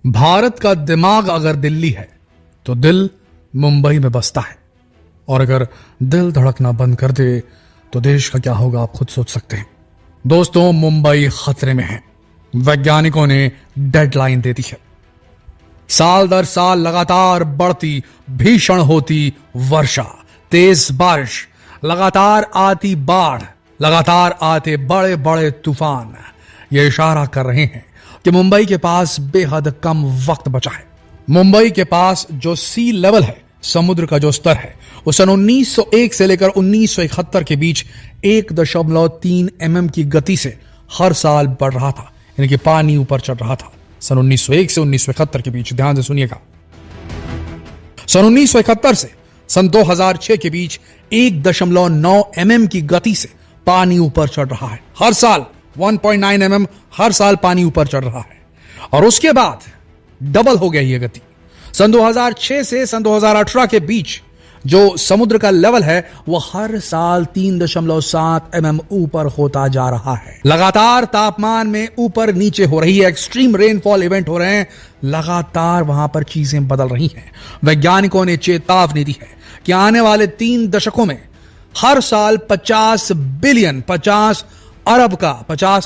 भारत का दिमाग अगर दिल्ली है तो दिल मुंबई में बसता है, और अगर दिल धड़कना बंद कर दे तो देश का क्या होगा आप खुद सोच सकते हैं। दोस्तों, मुंबई खतरे में है। वैज्ञानिकों ने डेडलाइन दे दी है। साल दर साल लगातार बढ़ती भीषण होती वर्षा, तेज बारिश, लगातार आती बाढ़, लगातार आते बड़े बड़े तूफान ये इशारा कर रहे हैं कि मुंबई के पास बेहद कम वक्त बचा है। मुंबई के पास जो सी लेवल है, समुद्र का जो स्तर है, वो सन 1901 से लेकर 1971 के बीच 1.3 mm की गति से हर साल बढ़ रहा था, यानी कि पानी ऊपर चढ़ रहा था। सन 1901 से 1971 के बीच, ध्यान से सुनिएगा। सन 1971 से सन 2006 के बीच 1.9 mm की गति से पानी ऊपर चढ़ रहा है। हर साल 1.9 mm हर साल पानी ऊपर चढ़ रहा है, और उसके बाद डबल हो गई यह गति। सन 2006 से सन 2018 के बीच जो समुद्र का लेवल है वो हर साल 3.7 mm ऊपर होता जा रहा है। लगातार तापमान में ऊपर नीचे हो रही है, एक्सट्रीम रेनफॉल इवेंट हो रहे हैं, लगातार वहां पर चीजें बदल रही हैं। वैज्ञानिकों ने चेतावनी दी है कि आने वाले 3 दशकों में हर साल 50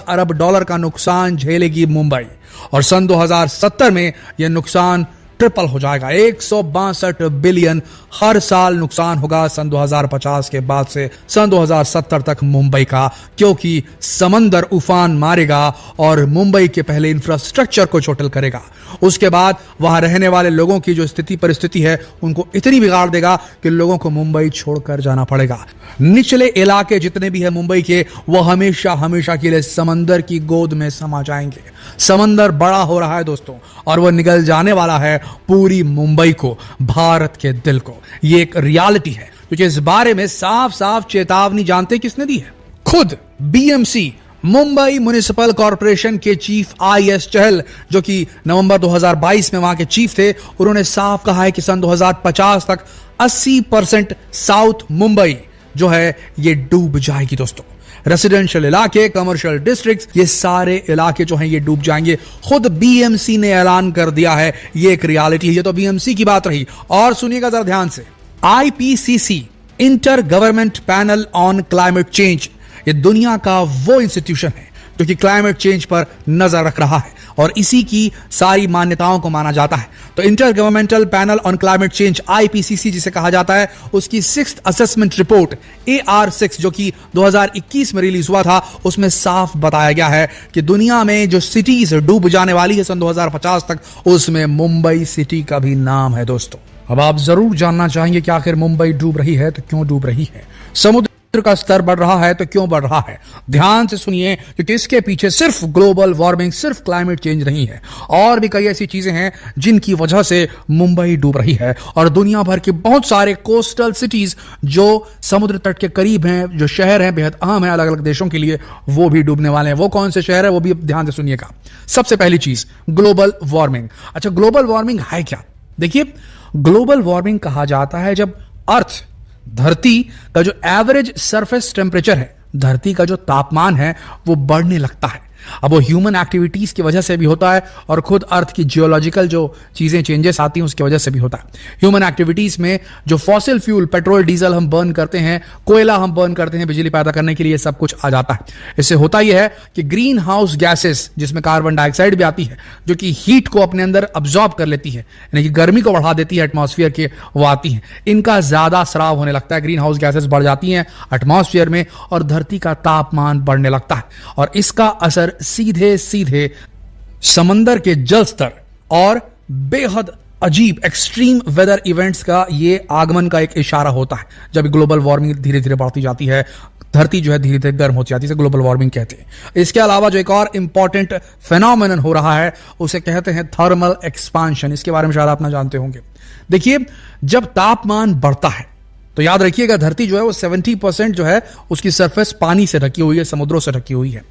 अरब डॉलर का नुकसान झेलेगी मुंबई, और सन 2070 में यह नुकसान ट्रिपल हो जाएगा। 162 बिलियन हर साल नुकसान होगा सन 2050 के बाद से सन 2070 तक मुंबई का, क्योंकि समंदर उफान मारेगा और मुंबई के पहले इंफ्रास्ट्रक्चर को चोटिल करेगा। उसके बाद वहां रहने वाले लोगों की जो परिस्थिति है उनको इतनी बिगाड़ देगा कि लोगों को मुंबई छोड़कर जाना पड़ेगा। निचले इलाके जितने भी है मुंबई के, वो हमेशा हमेशा के लिए समंदर की गोद में समा जाएंगे। समंदर बड़ा हो रहा है दोस्तों, और वह निगल जाने वाला है पूरी मुंबई को, भारत के दिल को। यह एक रियलिटी है, क्योंकि इस बारे में साफ साफ चेतावनी जानते किसने दी है? खुद बीएमसी, मुंबई म्युनिसिपल कॉरपोरेशन के चीफ IS चहल, जो कि नवंबर 2022 में वहां के चीफ थे, उन्होंने साफ कहा है कि सन 2050 तक 80% साउथ मुंबई जो है ये डूब जाएगी। दोस्तों, रेसिडेंशियल इलाके, कमर्शियल डिस्ट्रिक्ट्स, ये सारे इलाके जो हैं ये डूब जाएंगे। खुद बीएमसी ने ऐलान कर दिया है, ये एक रियलिटी है। ये तो बीएमसी की बात रही, और सुनिएगा जरा ध्यान से। IPCC, inter government panel on climate change, ये दुनिया का वो इंस्टीट्यूशन है जो कि क्लाइमेट चेंज पर नजर रख रहा है और इसी की सारी मान्यताओं को माना जाता है। तो inter governmental panel on climate change, IPCC जिसे कहा जाता है, उसकी 6th असेसमेंट रिपोर्ट AR6 जो कि 2021 में रिलीज हुआ था, उसमें साफ बताया गया है कि दुनिया में जो सिटीज डूब जाने वाली है सन 2050 तक, उसमें मुंबई सिटी का भी नाम है। दोस्तों, अब आप जरूर जानना चाहेंगे कि आखिर मुंबई डूब रही है तो क्यों डूब रही है, समुद्र का स्तर बढ़ रहा है तो क्यों बढ़ रहा है। ध्यान से सुनिए, क्योंकि इसके पीछे सिर्फ ग्लोबल वार्मिंग, सिर्फ क्लाइमेट चेंज नहीं है, और भी कई ऐसी चीजें हैं जिनकी वजह से मुंबई डूब रही है। और दुनिया भर के बहुत सारे कोस्टल सिटीज जो समुद्र तट के करीब हैं, जो शहर हैं बेहद अहम है अलग अलग देशों के लिए, वो भी डूबने वाले हैं। वो कौन से शहर है वो भी ध्यान से सुनिएगा। सबसे पहली चीज, ग्लोबल वार्मिंग। अच्छा, ग्लोबल वार्मिंग है क्या? देखिए, ग्लोबल वार्मिंग कहा जाता है जब अर्थ, धरती का जो एवरेज सरफेस टेम्परेचर है, धरती का जो तापमान है, वो बढ़ने लगता है। अब वो ह्यूमन एक्टिविटीज की वजह से भी होता है, और खुद अर्थ की जियोलॉजिकल जो चीजें चेंजेस आती हैं उसकी वजह से भी होता है। ह्यूमन एक्टिविटीज में जो फॉसिल फ्यूल, पेट्रोल, डीजल हम बर्न करते हैं, कोयला हम बर्न करते हैं बिजली पैदा करने के लिए, सब कुछ आ जाता है। इससे होता यह है कि ग्रीन हाउस गैसेस, जिसमें कार्बन डाइऑक्साइड भी आती है, जो कि हीट को अपने अंदर अब्सॉर्ब कर लेती है, यानी कि गर्मी को बढ़ा देती है एटमॉस्फेयर के, वो आती है। इनका ज्यादा स्राव होने लगता है, ग्रीन हाउस गैसेस बढ़ जाती हैं एटमॉस्फेयर में, और धरती का तापमान बढ़ने लगता है, और इसका असर सीधे सीधे समंदर के जल स्तर और बेहद अजीब एक्सट्रीम वेदर इवेंट्स का ये आगमन का एक इशारा होता है। जब ग्लोबल वार्मिंग धीरे धीरे बढ़ती जाती है, धरती जो है धीरे धीरे गर्म होती जाती है, ग्लोबल वार्मिंग कहते हैं। इसके अलावा जो एक और इंपॉर्टेंट फेनोमेनन हो रहा है उसे कहते हैं थर्मल एक्सपांशन। इसके बारे में शायद आप ना जानते होंगे। देखिए, जब तापमान बढ़ता है तो याद रखिएगा, धरती जो है वो 70% जो है उसकी सरफेस पानी से ढकी हुई है, समुद्रों से ढकी हुई है।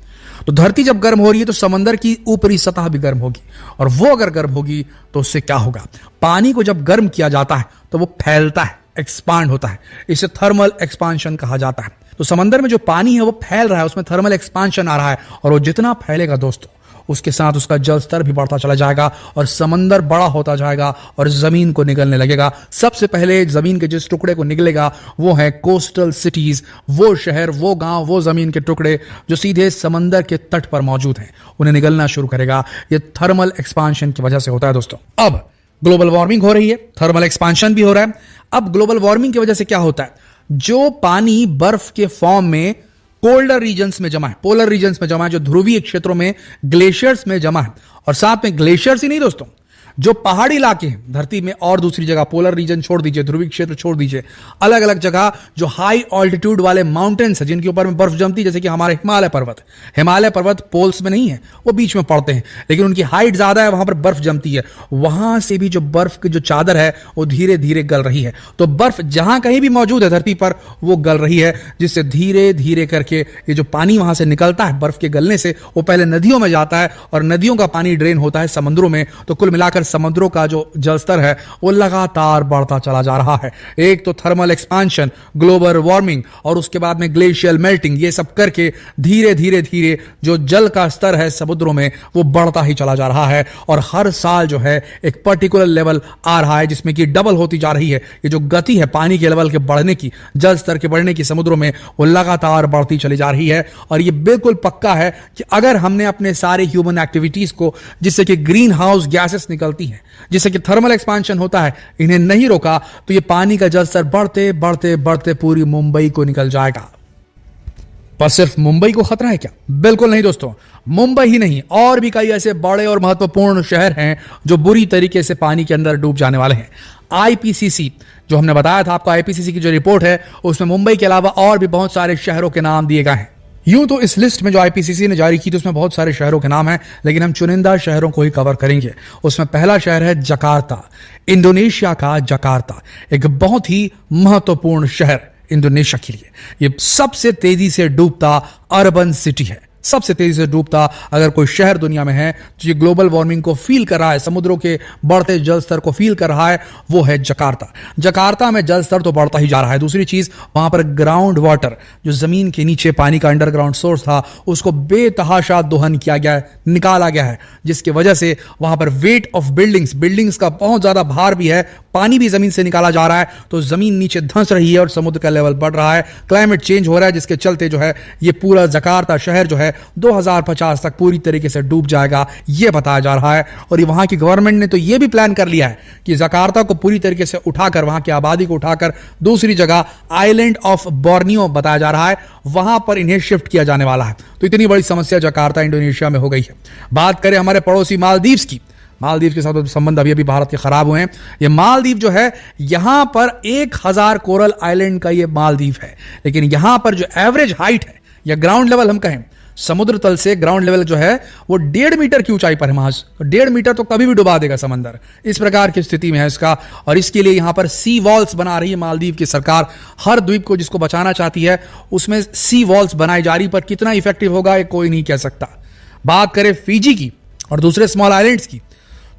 तो धरती जब गर्म हो रही है तो समंदर की ऊपरी सतह भी गर्म होगी, और वो अगर गर्म होगी तो उससे क्या होगा? पानी को जब गर्म किया जाता है तो वो फैलता है, एक्सपांड होता है। इसे थर्मल एक्सपांशन कहा जाता है। तो समंदर में जो पानी है वो फैल रहा है, उसमें थर्मल एक्सपांशन आ रहा है, और वो जितना फैलेगा दोस्तों उसके साथ उसका जल स्तर भी बढ़ता चला जाएगा और समंदर बड़ा होता जाएगा और जमीन को निगलने लगेगा। सबसे पहले जमीन के जिस टुकड़े को निगलेगा वो है कोस्टल सिटीज, वो शहर, वो गांव, वो जमीन के टुकड़े जो सीधे समंदर के तट पर मौजूद हैं, उन्हें निगलना शुरू करेगा। यह थर्मल एक्सपांशन की वजह से होता है दोस्तों। अब ग्लोबल वार्मिंग हो रही है, थर्मल एक्सपांशन भी हो रहा है। अब ग्लोबल वार्मिंग की वजह से क्या होता है, जो पानी बर्फ के फॉर्म में कोल्डर रीजन्स में जमा है, पोलर रीजन्स में जमा है, जो ध्रुवीय क्षेत्रों में ग्लेशियर्स में जमा है, और साथ में ग्लेशियर्स ही नहीं दोस्तों, जो पहाड़ी इलाके हैं धरती में और दूसरी जगह, पोलर रीजन छोड़ दीजिए, ध्रुवीय क्षेत्र छोड़ दीजिए, अलग अलग जगह जो हाई ऑल्टीट्यूड वाले माउंटेन्स है जिनके ऊपर में बर्फ जमती है, जैसे कि हमारे हिमालय पर्वत पोल्स में नहीं है, वो बीच में पड़ते हैं, लेकिन उनकी हाइट ज्यादा है, वहां पर बर्फ जमती है, वहां से भी जो बर्फ की जो चादर है वो धीरे धीरे गल रही है। तो बर्फ जहां कहीं भी मौजूद है धरती पर वो गल रही है, जिससे धीरे धीरे करके ये जो पानी वहां से निकलता है बर्फ के गलने से, वो पहले नदियों में जाता है और नदियों का पानी ड्रेन होता है समुद्रों में। तो कुल मिलाकर समुद्रों का जो जलस्तर है वो लगातार बढ़ता चला जा रहा है। एक तो थर्मल एक्सपांशन, ग्लोबल वार्मिंग और उसके बाद में ग्लेशियल मेल्टिंग, ये सब करके धीरे धीरे धीरे जो जल का स्तर है समुद्रों में वो बढ़ता ही चला जा रहा है। और हर साल जो है एक पर्टिकुलर लेवल आ रहा है जिसमें कि डबल होती जा रही है। ये जो गति है पानी के लेवल के बढ़ने की, जल स्तर के बढ़ने की समुद्रों में, वो लगातार बढ़ती चली जा रही है। और ये बिल्कुल पक्का है कि अगर हमने अपने सारे ह्यूमन एक्टिविटीज को, जिससे कि ग्रीन हाउस गैसेस निकलती हैं, जिससे कि थर्मल एक्सपांशन होता है, इन्हें नहीं रोका तो ये पानी का जल स्तर बढ़ते बढ़ते बढ़ते पूरी मुंबई को निकल जाएगा। पर सिर्फ मुंबई को खतरा है क्या? बिल्कुल नहीं दोस्तों, मुंबई ही नहीं, और भी कई ऐसे बड़े और महत्वपूर्ण शहर हैं जो बुरी तरीके से पानी के अंदर डूब जाने वाले हैं। आईपीसीसी, जो हमने बताया था आपको, आईपीसीसी की जो रिपोर्ट है उसमें मुंबई के अलावा और भी बहुत सारे शहरों के नाम दिए गए हैं। यूं तो इस लिस्ट में जो आईपीसीसी ने जारी की थी उसमें बहुत सारे शहरों के नाम हैं, लेकिन हम चुनिंदा शहरों को ही कवर करेंगे। उसमें पहला शहर है जकार्ता, इंडोनेशिया का जकार्ता, एक बहुत ही महत्वपूर्ण शहर इंडोनेशिया के लिए। यह सबसे तेजी से डूबता अर्बन सिटी है, सबसे तेजी से डूबता अगर कोई शहर दुनिया में है जो ये ग्लोबल वार्मिंग को फील कर रहा है, समुद्रों के बढ़ते जल स्तर को फील कर रहा है, वो है जकार्ता। जकार्ता में जल स्तर तो बढ़ता ही जा रहा है। दूसरी चीज, वहां पर ग्राउंड वाटर, जो जमीन के नीचे पानी का अंडरग्राउंड सोर्स था, उसको बेतहाशा दोहन किया गया है, निकाला गया है, जिसकी वजह से वहां पर वेट ऑफ बिल्डिंग्स का बहुत ज्यादा भार भी है, पानी भी जमीन से निकाला जा रहा है, तो जमीन नीचे धंस रही है और समुद्र का लेवल बढ़ रहा है। क्लाइमेट चेंज हो रहा है, जिसके चलते जो है ये पूरा जकार्ता शहर जो है 2050 तक पूरी तरीके से डूब जाएगा, यह बताया जा रहा है। और ये वहां की गवर्नमेंट ने तो यह भी प्लान कर लिया है कि जकार्ता को पूरी तरीके से उठाकर, वहां की आबादी को उठाकर दूसरी जगह आइलैंड ऑफ बोर्नियो बताया जा रहा है, वहां पर इन्हें शिफ्ट किया जाने वाला है। तो इतनी बड़ी समस्या जकार्ता इंडोनेशिया में हो गई है। बात करें हमारे पड़ोसी मालदीव की, मालदीव के साथ संबंध अभी भारत के खराब हुए हैं। ये मालदीव जो है, यहां पर 1000 कोरल आइलैंड का ये मालदीव है, लेकिन यहां पर जो एवरेज हाइट है या ग्राउंड लेवल हम कहें, समुद्र तल से ग्राउंड लेवल जो है वो 1.5 मीटर की ऊंचाई पर है महज। 1.5 मीटर तो कभी भी डुबा देगा समंदर, इस प्रकार की स्थिति में है इसका। और इसके लिए यहां पर सी वॉल्स बना रही है मालदीव की सरकार। हर द्वीप को जिसको बचाना चाहती है उसमें सी वॉल्स बनाई जा रही, पर कितना इफेक्टिव होगा ये कोई नहीं कह सकता। बात करें फिजी की और दूसरे स्मॉल आइलैंड्स की,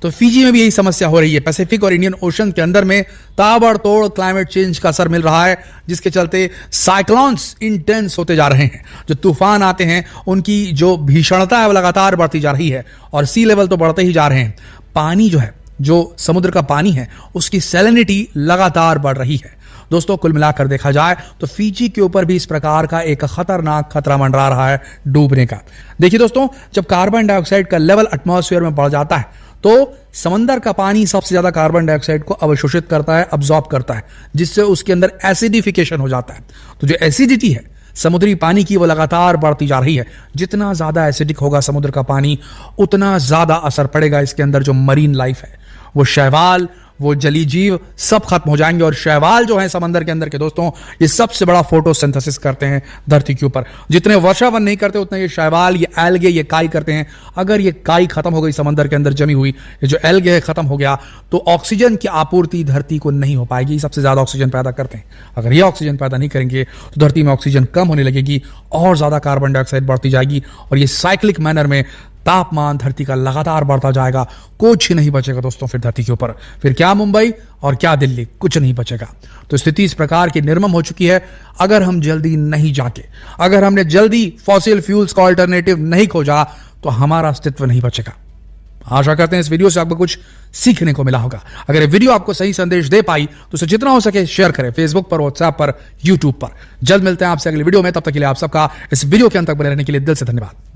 तो फिजी में भी यही समस्या हो रही है। पैसिफिक और इंडियन ओशन के अंदर में ताबड़तोड़ क्लाइमेट चेंज का असर मिल रहा है, जिसके चलते साइक्लोन्स इंटेंस होते जा रहे हैं। जो तूफान आते हैं उनकी जो भीषणता है वो लगातार बढ़ती जा रही है और सी लेवल तो बढ़ते ही जा रहे हैं। पानी जो है, जो समुद्र का पानी है, उसकी सैलिनिटी लगातार बढ़ रही है। दोस्तों, कुल मिलाकर देखा जाए तो फिजी के ऊपर भी इस प्रकार का एक खतरनाक खतरा मंडरा रहा है डूबने का। देखिए दोस्तों, जब कार्बन डाइऑक्साइड का लेवल एटमॉस्फेयर में बढ़ जाता है तो समंदर का पानी सबसे ज्यादा कार्बन डाइऑक्साइड को अवशोषित करता है, अब्सॉर्ब करता है, जिससे उसके अंदर एसिडिफिकेशन हो जाता है। तो जो एसिडिटी है समुद्री पानी की, वो लगातार बढ़ती जा रही है। जितना ज्यादा एसिडिक होगा समुद्र का पानी, उतना ज्यादा असर पड़ेगा इसके अंदर जो मरीन लाइफ है, वो शैवाल, वो जली जीव सब खत्म हो जाएंगे। और शैवाल जो है समंदर के अंदर के दोस्तों, ये सबसे बड़ा फोटोसिंथेसिस करते हैं धरती के ऊपर। जितने वर्षावन नहीं करते उतना ये शैवाल, ये एल्गे, ये काई करते हैं। अगर ये काई खत्म हो गई समंदर के अंदर जमी हुई, ये जो एल्गे है खत्म हो गया, तो ऑक्सीजन की आपूर्ति धरती को नहीं हो पाएगी। सबसे ज्यादा ऑक्सीजन पैदा करते हैं। अगर ये ऑक्सीजन पैदा नहीं करेंगे तो धरती में ऑक्सीजन कम होने लगेगी और ज्यादा कार्बन डाइऑक्साइड बढ़ती जाएगी और ये साइक्लिक मैनर में तापमान धरती का लगातार बढ़ता जाएगा, कुछ नहीं बचेगा दोस्तों फिर धरती के ऊपर। फिर क्या मुंबई और क्या दिल्ली, कुछ नहीं बचेगा। तो स्थिति इस प्रकार की निर्मम हो चुकी है। अगर हम जल्दी नहीं जाके, अगर हमने जल्दी फॉसिल फ्यूल्स का अल्टरनेटिव नहीं खोजा तो हमारा अस्तित्व नहीं बचेगा। आशा करते हैं इस वीडियो से आपको कुछ सीखने को मिला होगा। अगर ये वीडियो आपको सही संदेश दे पाई तो उसे जितना हो सके शेयर करें, फेसबुक पर, व्हाट्सएप पर, यूट्यूब पर। जल्द मिलते हैं आपसे अगले वीडियो में, तब तक के लिए आप सबका इस वीडियो के अंत तक बने रहने के लिए दिल से धन्यवाद।